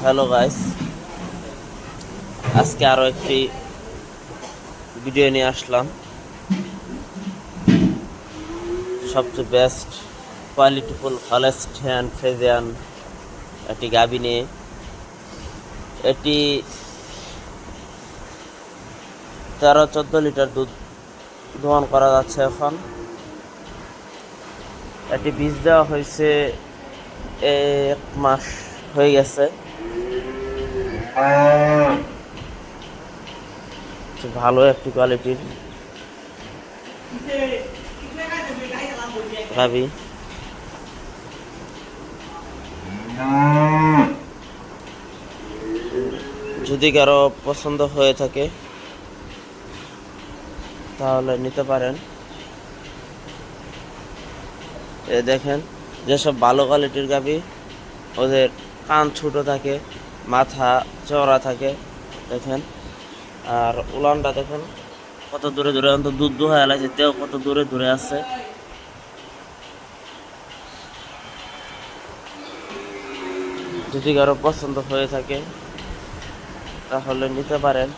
Hello guys, আজকে আরো একটি ভিডিও নিয়ে আসলাম। সবচেয়ে বেস্ট কোয়ালিটিফুল হলস্টিয়ান ফ্রিজিয়ান একটি গাভী নিয়ে। এটি 13-14 লিটার দুধ দোহন করা যাচ্ছে এখন। এটি বীজ দেওয়া হয়েছে 1 মাস হয়ে গেছে। ভালো একটি কোয়ালিটির গাভী। যদি কারো পছন্দ হয়ে থাকে তাহলে নিতে পারেন। এ দেখেন, যেসব ভালো কোয়ালিটির গাভী ওদের কান ছোট থাকে, মাথা চওড়া থাকে দেখেন। আর উলানটা দেখেন কত দূরে দূরে, অন্ত দুধ দোহা এলাইছে তেও কত দূরে দূরে আছে। যদি কারো পছন্দ হয়ে থাকে তাহলে নিতে পারেন।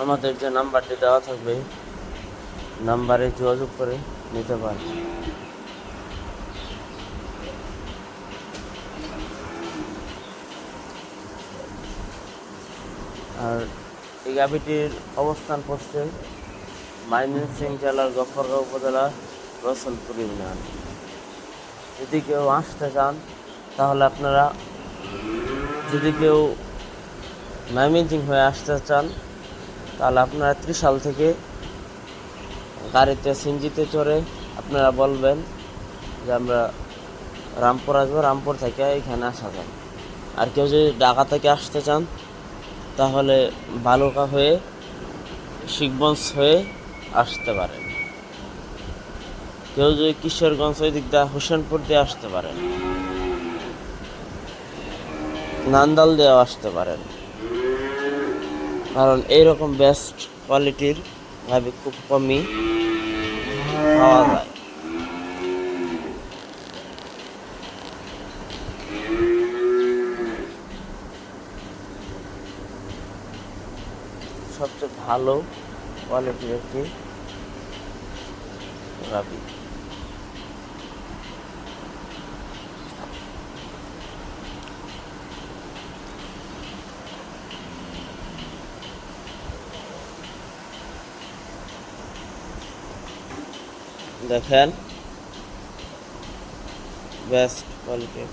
আমাদের যে নাম্বারটি দেওয়া থাকবে নাম্বারে যোগাযোগ করে নিতে পারেন। আর এই গাভীটির অবস্থান পড়ছে ময়মনসিংহ জেলার গফরগাঁও উপজেলার রসুলপুর ইউনিয়ন। যদি কেউ আসতে চান তাহলে আপনারা, যদি কেউ ময়মনসিংহ হয়ে আসতে চান তাহলে আপনারা ত্রিশাল থেকে গাড়িতে সিএনজিতে চড়ে আপনারা বলবেন যে আমরা রামপুর আসবো, রামপুর থেকে এখানে আসা যায়। আর কেউ যদি ঢাকা থেকে আসতে চান তাহলে বালুকা হয়ে শিখগঞ্জ হয়ে আসতে পারেন। কেউ যদি কিশোরগঞ্জ ওই দিক দিয়ে হোসেনপুর দিয়ে আসতে পারেন, নান্দাল দিয়েও আসতে পারেন। কারণ এইরকম বেস্ট কোয়ালিটির গাভী খুব কমই পাওয়া যায়। সবচেয়ে ভালো কোয়ালিটির একটি গাভী। দেখেন, বেস্ট কোয়ালিটির।